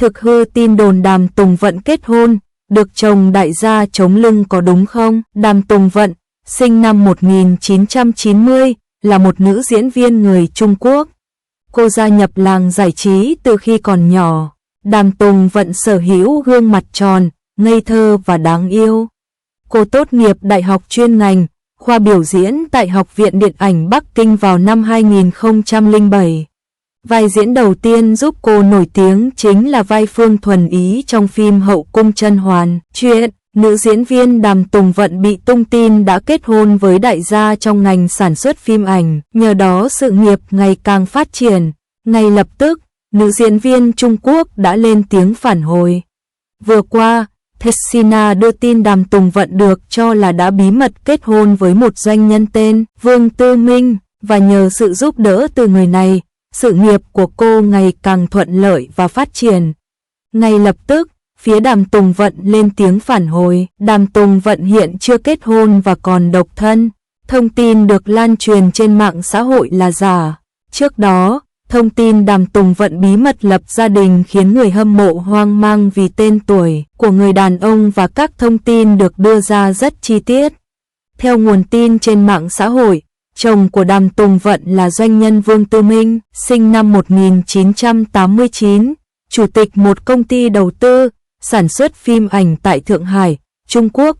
thực hư tin đồn Đàm Tùng Vận kết hôn, được chồng đại gia chống lưng có đúng không? Đàm Tùng Vận, sinh năm 1990, là một nữ diễn viên người Trung Quốc. Cô gia nhập làng giải trí từ khi còn nhỏ. Đàm Tùng Vận sở hữu gương mặt tròn, ngây thơ và đáng yêu. Cô tốt nghiệp đại học chuyên ngành, khoa biểu diễn tại Học viện Điện ảnh Bắc Kinh vào năm 2007. Vai diễn đầu tiên giúp cô nổi tiếng chính là vai Phương Thuần Ý trong phim Hậu cung甄Hoàn. Chuyện, nữ diễn viên Đàm Tùng Vận bị tung tin đã kết hôn với đại gia trong ngành sản xuất phim ảnh, nhờ đó sự nghiệp ngày càng phát triển. Ngay lập tức, nữ diễn viên Trung Quốc đã lên tiếng phản hồi. Vừa qua, Tessina đưa tin Đàm Tùng Vận được cho là đã bí mật kết hôn với một doanh nhân tên Vương Tư Minh, và nhờ sự giúp đỡ từ người này, sự nghiệp của cô ngày càng thuận lợi và phát triển. Ngay lập tức, phía Đàm Tùng Vận lên tiếng phản hồi. Đàm Tùng Vận hiện chưa kết hôn và còn độc thân. Thông tin được lan truyền trên mạng xã hội là giả. Trước đó, thông tin Đàm Tùng Vận bí mật lập gia đình khiến người hâm mộ hoang mang vì tên tuổi của người đàn ông và các thông tin được đưa ra rất chi tiết. Theo nguồn tin trên mạng xã hội, chồng của Đàm Tùng Vận là doanh nhân Vương Tư Minh, sinh năm 1989, chủ tịch một công ty đầu tư, sản xuất phim ảnh tại Thượng Hải, Trung Quốc.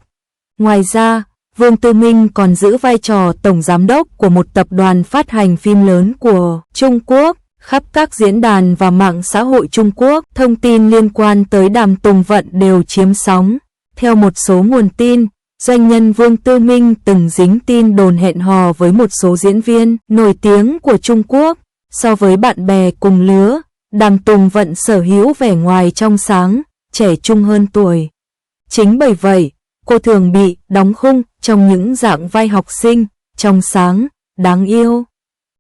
Ngoài ra, Vương Tư Minh còn giữ vai trò tổng giám đốc của một tập đoàn phát hành phim lớn của Trung Quốc. Khắp các diễn đàn và mạng xã hội Trung Quốc, thông tin liên quan tới Đàm Tùng Vận đều chiếm sóng. Theo một số nguồn tin, doanh nhân Vương Tư Minh từng dính tin đồn hẹn hò với một số diễn viên nổi tiếng của Trung Quốc. So với bạn bè cùng lứa, Đàm Tùng Vận sở hữu vẻ ngoài trong sáng, trẻ trung hơn tuổi. Chính bởi vậy, cô thường bị đóng khung trong những dạng vai học sinh, trong sáng, đáng yêu.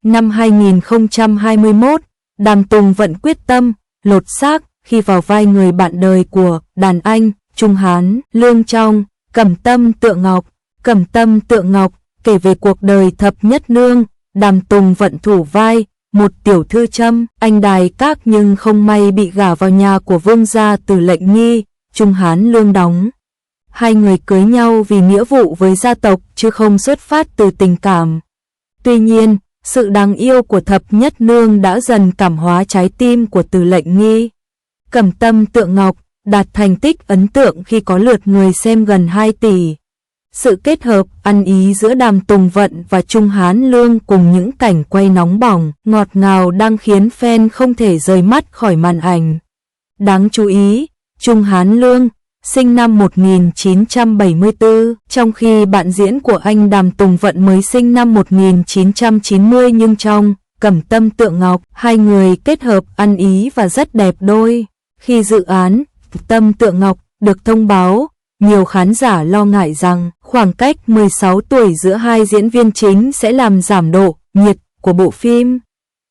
Năm 2021, Đàm Tùng Vận quyết tâm, lột xác khi vào vai người bạn đời của đàn anh, Trung Hán, Lương trong Cẩm Tâm Tượng Ngọc. Cẩm Tâm Tượng Ngọc kể về cuộc đời thập nhất nương, Đàm Tùng Vận thủ vai một tiểu thư Trâm, anh đài các nhưng không may bị gả vào nhà của vương gia Từ Lệnh Nghi, Trung Hán Lương đóng. Hai người cưới nhau vì nghĩa vụ với gia tộc chứ không xuất phát từ tình cảm. Tuy nhiên, sự đáng yêu của thập nhất nương đã dần cảm hóa trái tim của Từ Lệnh Nghi. Cẩm Tâm Tượng Ngọc đạt thành tích ấn tượng khi có lượt người xem gần 2 tỷ. Sự kết hợp ăn ý giữa Đàm Tùng Vận và Trung Hán Lương cùng những cảnh quay nóng bỏng, ngọt ngào đang khiến fan không thể rời mắt khỏi màn ảnh. Đáng chú ý, Trung Hán Lương, sinh năm 1974, trong khi bạn diễn của anh Đàm Tùng Vận mới sinh năm 1990, nhưng trong Cẩm Tâm Tượng Ngọc, hai người kết hợp ăn ý và rất đẹp đôi. Khi dự án Tâm Tượng Ngọc được thông báo, nhiều khán giả lo ngại rằng khoảng cách 16 tuổi giữa hai diễn viên chính sẽ làm giảm độ nhiệt của bộ phim.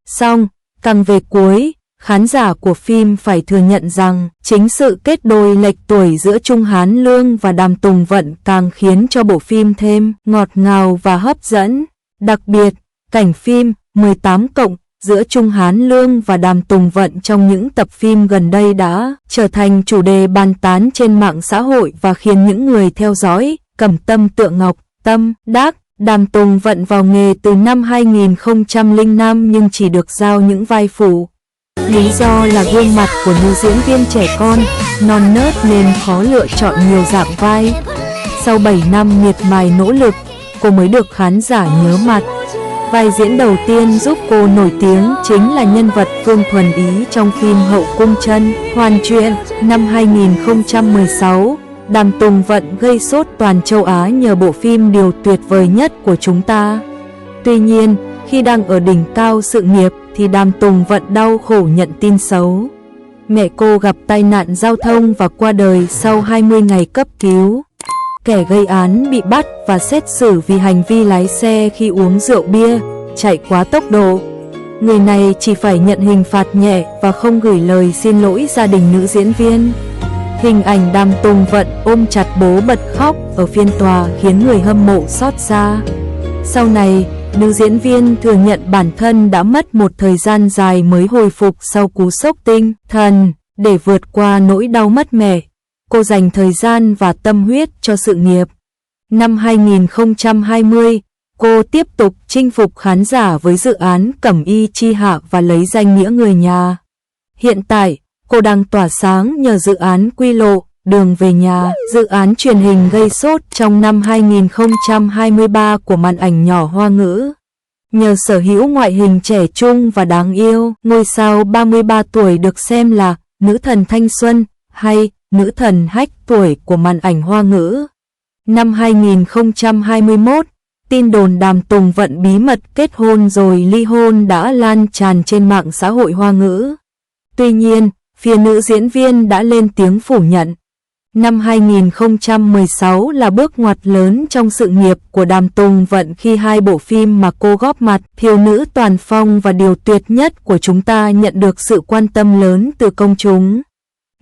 Song, càng về cuối, khán giả của phim phải thừa nhận rằng chính sự kết đôi lệch tuổi giữa Trung Hán Lương và Đàm Tùng Vận càng khiến cho bộ phim thêm ngọt ngào và hấp dẫn. Đặc biệt, cảnh phim 18+ giữa Trung Hán Lương và Đàm Tùng Vận trong những tập phim gần đây đã trở thành chủ đề bàn tán trên mạng xã hội và khiến những người theo dõi Cẩm Tâm Tượng Ngọc tâm đắc. Đàm Tùng Vận vào nghề từ năm 2005 nhưng chỉ được giao những vai phụ. Lý do là gương mặt của nữ diễn viên trẻ con, non nớt nên khó lựa chọn nhiều dạng vai. Sau 7 năm miệt mài nỗ lực, cô mới được khán giả nhớ mặt. Vai diễn đầu tiên giúp cô nổi tiếng chính là nhân vật Phương Thuần Ý trong phim Hậu cung甄Hoàn. Chuyện năm 2016, Đàm Tùng Vận gây sốt toàn châu Á nhờ bộ phim Điều tuyệt vời nhất của chúng ta. Tuy nhiên, khi đang ở đỉnh cao sự nghiệp thì Đàm Tùng Vận đau khổ nhận tin xấu. Mẹ cô gặp tai nạn giao thông và qua đời sau 20 ngày cấp cứu. Kẻ gây án bị bắt và xét xử vì hành vi lái xe khi uống rượu bia, chạy quá tốc độ. Người này chỉ phải nhận hình phạt nhẹ và không gửi lời xin lỗi gia đình nữ diễn viên. Hình ảnh Đàm Tùng Vận ôm chặt bố bật khóc ở phiên tòa khiến người hâm mộ xót xa. Sau này, nữ diễn viên thừa nhận bản thân đã mất một thời gian dài mới hồi phục sau cú sốc tinh thần. Để vượt qua nỗi đau mất mẹ, cô dành thời gian và tâm huyết cho sự nghiệp. Năm 2020, cô tiếp tục chinh phục khán giả với dự án Cẩm Y Chi Hạ và lấy danh nghĩa người nhà. Hiện tại, cô đang tỏa sáng nhờ dự án Quy Lộ, Đường Về Nhà, dự án truyền hình gây sốt trong năm 2023 của màn ảnh nhỏ Hoa ngữ. Nhờ sở hữu ngoại hình trẻ trung và đáng yêu, ngôi sao 33 tuổi được xem là nữ thần thanh xuân hay nữ thần hách tuổi của màn ảnh Hoa ngữ. Năm 2021, tin đồn Đàm Tùng Vận bí mật kết hôn rồi ly hôn đã lan tràn trên mạng xã hội Hoa ngữ. Tuy nhiên, phía nữ diễn viên đã lên tiếng phủ nhận. Năm 2016 là bước ngoặt lớn trong sự nghiệp của Đàm Tùng Vận khi hai bộ phim mà cô góp mặt, Thiếu nữ Toàn Phong và Điều Tuyệt Nhất của chúng ta nhận được sự quan tâm lớn từ công chúng.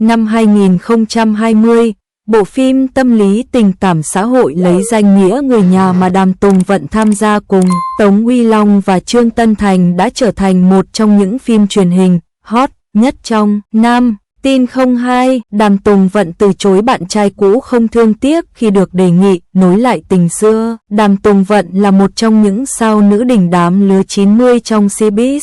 Năm 2020, bộ phim tâm lý tình cảm xã hội lấy danh nghĩa người nhà mà Đàm Tùng Vận tham gia cùng Tống Uy Long và Trương Tân Thành đã trở thành một trong những phim truyền hình hot nhất trong năm. Tin 02, Đàm Tùng Vận từ chối bạn trai cũ không thương tiếc khi được đề nghị nối lại tình xưa. Đàm Tùng Vận là một trong những sao nữ đỉnh đám lứa 90 trong showbiz.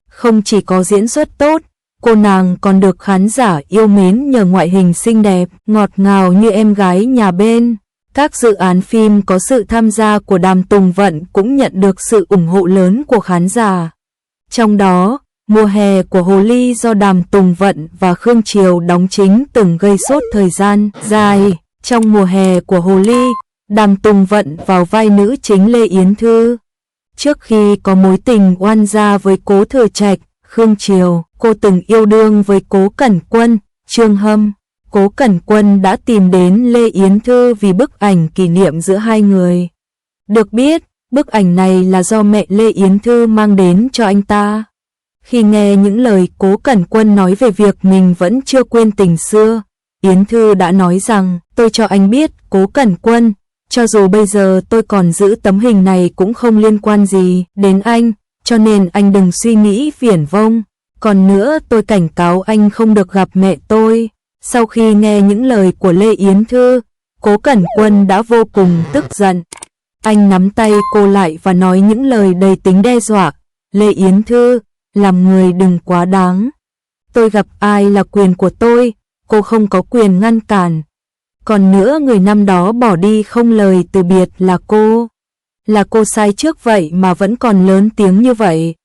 Không chỉ có diễn xuất tốt, cô nàng còn được khán giả yêu mến nhờ ngoại hình xinh đẹp, ngọt ngào như em gái nhà bên. Các dự án phim có sự tham gia của Đàm Tùng Vận cũng nhận được sự ủng hộ lớn của khán giả. Trong đó, Mùa Hè của Hồ Ly do Đàm Tùng Vận và Khương Triều đóng chính từng gây sốt thời gian dài. Trong Mùa Hè của Hồ Ly, Đàm Tùng Vận vào vai nữ chính Lê Yến Thư. Trước khi có mối tình oan gia với Cố Thừa Trạch, Khương Triều, cô từng yêu đương với Cố Cẩn Quân, Trương Hâm. Cố Cẩn Quân đã tìm đến Lê Yến Thư vì bức ảnh kỷ niệm giữa hai người. Được biết, bức ảnh này là do mẹ Lê Yến Thư mang đến cho anh ta. Khi nghe những lời Cố Cẩn Quân nói về việc mình vẫn chưa quên tình xưa, Yến Thư đã nói rằng, tôi cho anh biết, Cố Cẩn Quân, cho dù bây giờ tôi còn giữ tấm hình này cũng không liên quan gì đến anh, cho nên anh đừng suy nghĩ viển vông. Còn nữa tôi cảnh cáo anh không được gặp mẹ tôi. Sau khi nghe những lời của Lê Yến Thư, Cố Cẩn Quân đã vô cùng tức giận. Anh nắm tay cô lại và nói những lời đầy tính đe dọa. Lê Yến Thư, làm người đừng quá đáng. Tôi gặp ai là quyền của tôi, cô không có quyền ngăn cản. Còn nữa người năm đó bỏ đi không lời từ biệt là cô. Là cô sai trước vậy mà vẫn còn lớn tiếng như vậy.